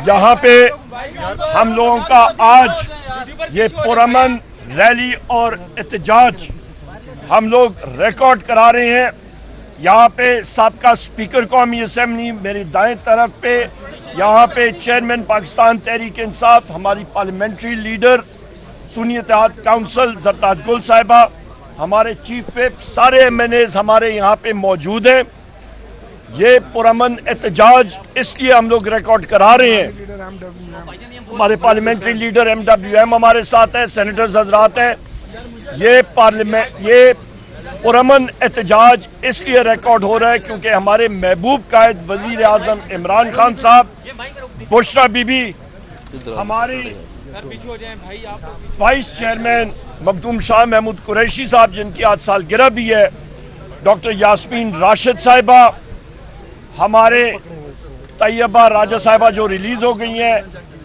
یہاں پہ ہم لوگوں کا آج یہ پرامن ریلی اور احتجاج ہم لوگ ریکارڈ کرا رہے ہیں. یہاں پہ سابقہ اسپیکر قومی اسمبلی میری دائیں طرف پہ، یہاں پہ چیئرمین پاکستان تحریک انصاف، ہماری پارلیمنٹری لیڈر سنی اتحاد کونسل زرتاج گل صاحبہ، ہمارے چیف وپ، سارے ایم این ایز ہمارے یہاں پہ موجود ہیں. یہ پرامن احتجاج اس لیے ہم لوگ ریکارڈ کرا رہے ہیں. ہمارے parliamentary leader M W M ہمارے ساتھ ہیں، سینیٹرز حضرات ہیں. یہ پرامن احتجاج اس لیے ریکارڈ ہو رہا ہے کیونکہ ہمارے محبوب قائد وزیر اعظم عمران خان صاحب، بشرا بی بی، ہماری وائس چیئرمین مخدوم شاہ محمود قریشی صاحب جن کی آج سالگرہ بھی ہے، ڈاکٹر یاسمین راشد صاحبہ، ہمارے طیبہ راجہ صاحبہ جو ریلیز ہو گئی ہیں،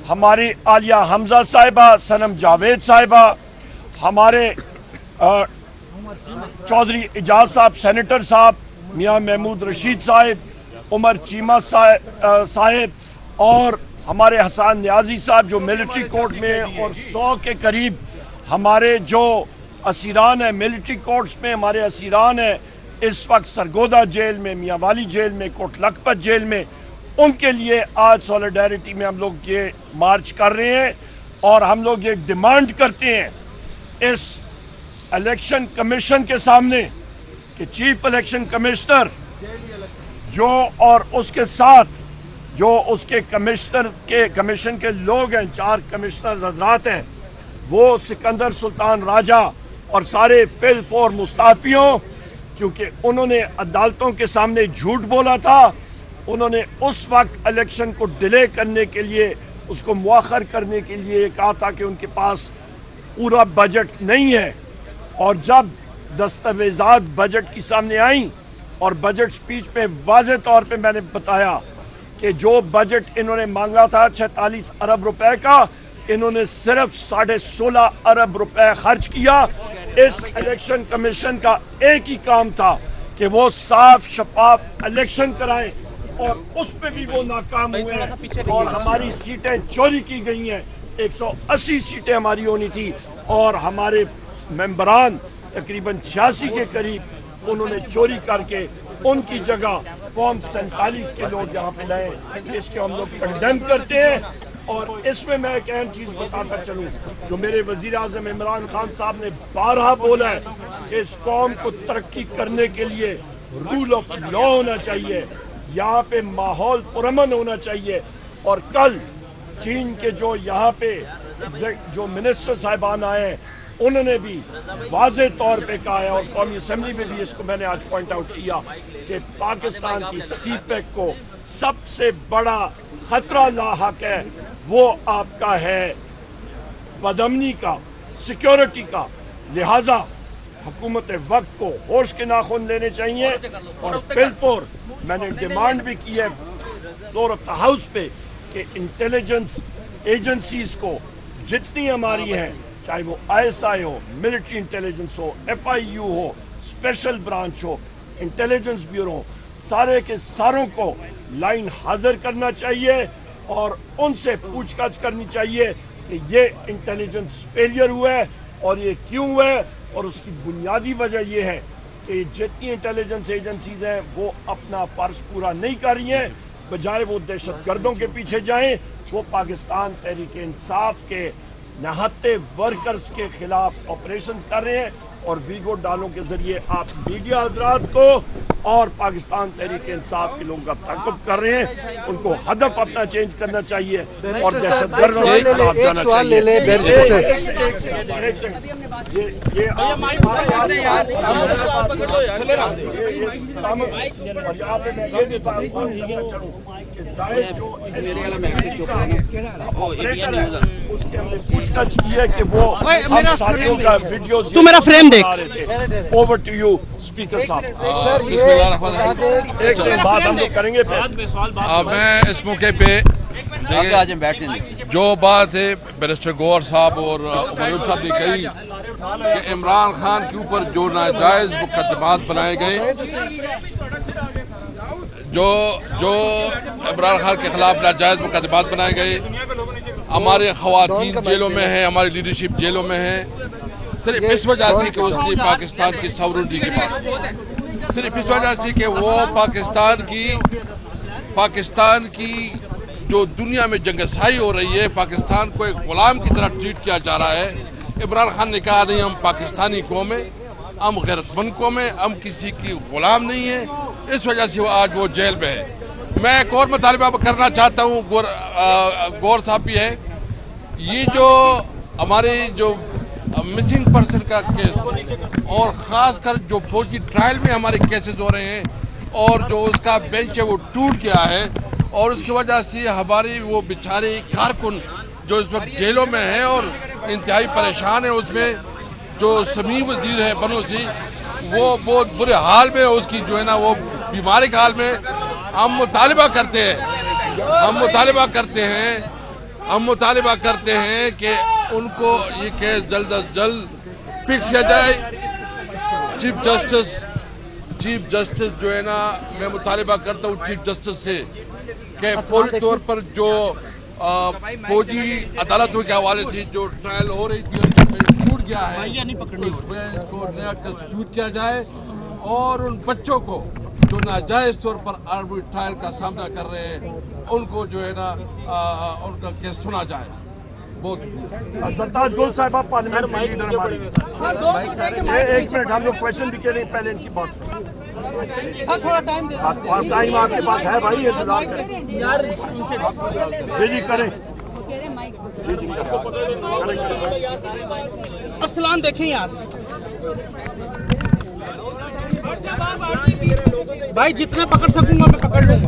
ہماری عالیہ حمزہ صاحبہ، صنم جاوید صاحبہ، ہمارے چودھری اعجاز صاحب سینیٹر صاحب، میاں محمود رشید صاحب، عمر چیمہ صاحب، اور ہمارے حسان نیازی صاحب جو ملٹری کورٹ میں ہیں، اور 100 کے قریب ہمارے جو اسیران ہیں ملٹری کورٹس میں، ہمارے اسیران ہیں اس وقت سرگودا جیل میں، میاں والی جیل میں، کوٹ لکھپت جیل میں. ان کے لیے آج سولیڈیرٹی میں ہم لوگ یہ مارچ کر رہے ہیں اور ہم لوگ یہ ڈیمانڈ کرتے ہیں اس الیکشن کمیشن کے سامنے کہ چیف الیکشن کمشنر جو اور اس کے ساتھ جو اس کے کمیشن کے لوگ ہیں، 4 کمشنر حضرات ہیں، وہ سکندر سلطان راجہ اور سارے فل فور مستعفیوں، کیونکہ انہوں نے عدالتوں کے سامنے جھوٹ بولا تھا. انہوں نے اس وقت الیکشن کو ڈیلے کرنے کے لیے، اس کو مؤخر کرنے کے لیے کہا تھا کہ ان کے پاس پورا بجٹ نہیں ہے. اور جب دستاویزات بجٹ کی سامنے آئیں اور بجٹ سپیچ میں واضح طور پہ میں نے بتایا کہ جو بجٹ انہوں نے مانگا تھا 46 ارب روپے کا، انہوں نے صرف 16.5 ارب روپے خرچ کیا. اس الیکشن کمیشن کا ایک ہی کام تھا کہ وہ صاف شفاف الیکشن کرائیں، اور اس پہ بھی وہ ناکام ہوئے ہیں اور ہماری سیٹیں چوری کی گئی ہیں. 180 سیٹیں ہماری ہونی تھی اور ہمارے ممبران تقریباً 86 کے قریب انہوں نے چوری کر کے ان کی جگہ فارم 47 کے لوگ یہاں پہ لائے. اس کے ہم لوگ کنڈیم کرتے ہیں. اور اس میں ایک اہم چیز بتاتا چلوں جو میرے وزیر اعظم عمران خان صاحب نے بارہا بولا ہے کہ اس قوم کو ترقی کرنے کے لیے رول آف لا ہونا چاہیے، یہاں پہ ماحول پرامن ہونا چاہیے. اور کل چین کے جو یہاں پہ جو منسٹر صاحبان آئے ہیں انہوں نے بھی واضح طور پہ کہا ہے، اور قومی اسمبلی میں بھی اس کو میں نے آج پوائنٹ آؤٹ کیا کہ پاکستان کی سی پیک کو سب سے بڑا خطرہ لاحق ہے وہ آپ کا ہے بدامنی کا، سیکیورٹی کا. لہٰذا حکومت وقت کو ہوش کے ناخن لینے چاہیے. اور بالفور میں نے ڈیمانڈ بھی کی ہے فلور آف دا ہاؤس پہ کہ انٹیلیجنس ایجنسیز کو جتنی ہماری ہیں، چاہے وہ آئی ایس آئی ہو، ملٹری انٹیلیجنس ہو، ایف آئی یو ہو، اسپیشل برانچ ہو، انٹیلیجنس بیورو، سارے کے ساروں کو لائن حاضر کرنا چاہیے اور ان سے پوچھ گچھ کرنی چاہیے کہ یہ انٹیلیجنس فیلئر ہوا ہے اور یہ کیوں ہوا ہے. اور اس کی بنیادی وجہ یہ ہے کہ جتنی انٹیلیجنس ایجنسیز ہیں وہ اپنا فرض پورا نہیں کر رہی ہیں، بجائے وہ دہشت گردوں کے پیچھے جائیں. وہ پاکستان تحریک انصاف کے نہتے ورکرز کے خلاف آپریشنز کر رہے ہیں. اور ویگو ڈالوں کے ذریعے آپ میڈیا حضرات کو اور پاکستان تحریک انصاف کے لوگوں کا تعاقب کر رہے ہیں. ان کو ہدف اپنا چینج کرنا چاہیے اور دہشت گردوں کے خلاف جانا تو میرا فریم دیکھ. اوور ٹو یو اسپیکر صاحب. ایک بات ہم لوگ کریں گے. میں اس موقع پہ جو بات ہے بیرسٹر گوہر صاحب اور عمر صاحب نے کہی کہ عمران خان کے اوپر جو ناجائز مقدمات بنائے گئے، جو عمران خان کے خلاف ناجائز مقدمات بنائے گئے، ہمارے خواتین جیلوں میں ہیں، ہماری لیڈرشپ جیلوں میں ہے، صرف اس وجہ سے کہ اس نے پاکستان کی ساورنٹی کی بات، صرف اس وجہ سے کہ وہ پاکستان کی جو دنیا میں جنگ سائی ہو رہی ہے، پاکستان کو ایک غلام کی طرح ٹریٹ کیا جا رہا ہے۔ عمران خان نے کہا نہیں، ہم پاکستانی قوم ہیں، ہم غیرت مند قوم ہیں، ہم کسی کی غلام نہیں ہیں، اس وجہ سے آج وہ جیل میں ہے۔ میں ایک اور مطالبہ کرنا چاہتا ہوں، گور صاحب بھی ہے، یہ جو ہمارے جو مسنگ پرسن کا کیس اور خاص کر جو فوجی ٹرائل میں ہمارے کیسز ہو رہے ہیں اور جو اس کا بینچ ہے وہ ٹوٹ گیا ہے، اور اس کی وجہ سے ہمارے وہ بیچارے کارکن جو اس وقت جیلوں میں ہیں اور انتہائی پریشان ہیں، اس میں جو سمیع وزیر ہے بنو سی، وہ بہت برے حال میں، اس کی جو ہے نا وہ بیماری کے حال میں۔ ہم مطالبہ کرتے ہیں کہ ان کو یہ کیس جلد از جلد فکس کیا جائے۔ چیف جسٹس جو ہے نا، میں مطالبہ کرتا ہوں چیف جسٹس سے کہ فوری طور پر جو فوجی عدالتوں کے حوالے سے جو ٹرائل ہو رہی تھی ٹوٹ گیا ہے، اس کو نیا کنسٹیٹیوٹ کیا جائے، اور ان بچوں کو جو ناجائز طور پر آرمی ٹرائل کا سامنا کر رہے ہیں، ان کو جو ہے نا ان کا کیس سنا جائے۔ بہت شکریہ۔ سرتاج گل صاحبہ پارلیمنٹ کے لیڈر ہماری، ایک منٹ ہم لوگ کویشچن بھی کریں، پہلے ان کی بات سر تھوڑا ٹائم دے دیں۔ ٹائم آپ کے پاس ہے بھائی، انتظار کریں جی کریں۔ ارسلان دیکھیں یار بھائی، جتنا پکڑ سکوں گا میں پکڑ لوں گا۔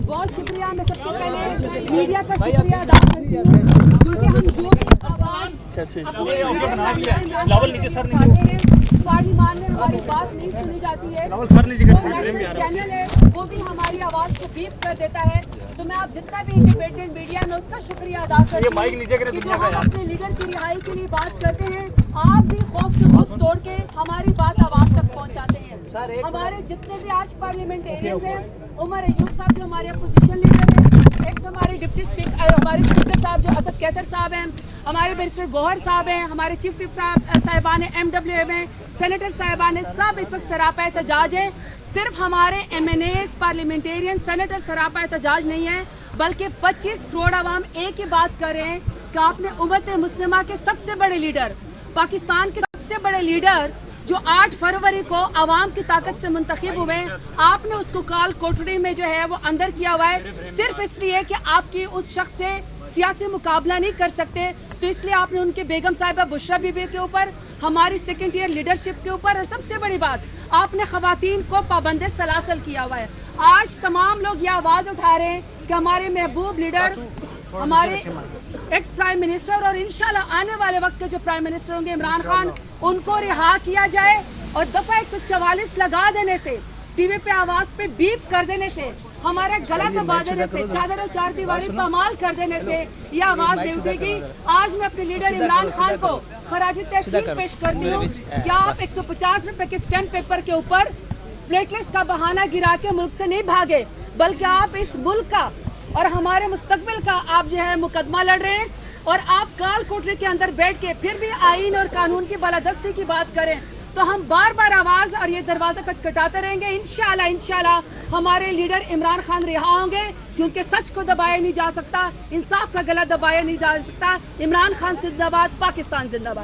بہت شکریہ۔ میں سب سے پہلے میڈیا کا شکریہ ادا کرتی ہوں، کیونکہ ہم جو آواز پارلیمان میں ہماری بات نہیں سنی جاتی ہے، چینل ہے وہ بھی ہماری آواز کو بیپ کر دیتا ہے۔ تو میں آپ جتنا بھی انڈیپینڈنٹ میڈیا میں اس کا شکریہ ادا کرتی ہوں کہ جو ہم اپنے لیڈر کی رہائی کے لیے بات کرتے ہیں، آپ بھی خوف سے خوف توڑ کے ہماری بات عوام تک پہنچاتے ہیں۔ ہمارے جتنے بھی آج پارلیمنٹیرینز ہیں، عمر ایوب صاحب جو ہمارے اپوزیشن لیڈر ہیں، ایک ہمارے ڈپٹی اسپیکر ہمارے اسپیکر صاحب جو اسد کیسر صاحب ہیں، ہمارے بیرسٹر گوہر صاحب ہیں، ہمارے چیف وپ صاحبان MWM ہیں، سینیٹر صاحبان ہیں، سب اس وقت سراپا احتجاج ہیں۔ صرف ہمارے MNAs پارلیمنٹیرین سینیٹر سراپا احتجاج نہیں ہے، بلکہ 25 کروڑ عوام ایک ہی بات کر رہے ہیں کہ آپ نے امت مسلمہ کے سب سے بڑے لیڈر، پاکستان کے سب سے بڑے لیڈر جو 8 فروری کو عوام کی طاقت سے منتخب ہوئے، آپ نے اس کو کال کوٹڑی میں جو ہے وہ اندر کیا ہوا ہے، صرف اس لیے کہ آپ کی اس شخص سے سیاسی مقابلہ نہیں کر سکتے، تو اس لیے آپ نے ان کے بیگم صاحبہ بشرا بی بی کے اوپر، ہماری سیکنڈ ایئر لیڈرشپ کے اوپر، اور سب سے بڑی بات آپ نے خواتین کو پابند سلاسل کیا ہوا ہے۔ آج تمام لوگ یہ آواز اٹھا رہے ہیں کہ ہمارے محبوب لیڈر، ہمارے ایکس پرائم منسٹر اور انشاءاللہ آنے والے وقت کے جو پرائم منسٹر ہوں گے عمران خان، ان کو رہا کیا جائے، اور دفعہ 144 لگا دینے سے، ٹی وی پہ آواز پہ بیپ کر دینے سے، ہمارا گلا دبا دینے سے، چادر اور چار دیواری پامال کر دینے سے یہ آواز نہیں اٹھے گی۔ آج میں اپنے لیڈر عمران خان کو خراج تحسین پیش کرتی ہوں کہ آپ 150 روپے کے اسٹیمپ پیپر کے اوپر پلیٹلیٹس کا بہانہ گرا کے ملک سے نہیں بھاگے، بلکہ آپ اس ملک کا اور ہمارے مستقبل کا آپ جو ہے مقدمہ لڑ رہے ہیں، اور آپ کال کوٹری کے اندر بیٹھ کے پھر بھی آئین اور قانون کی بالادستی کی بات کریں، تو ہم بار بار آواز اور یہ دروازہ کٹکھٹاتے رہیں گے۔ انشاءاللہ ہمارے لیڈر عمران خان رہا ہوں گے، کیونکہ سچ کو دبایا نہیں جا سکتا، انصاف کا گلا دبایا نہیں جا سکتا۔ عمران خان زندہ باد، پاکستان زندہ باد۔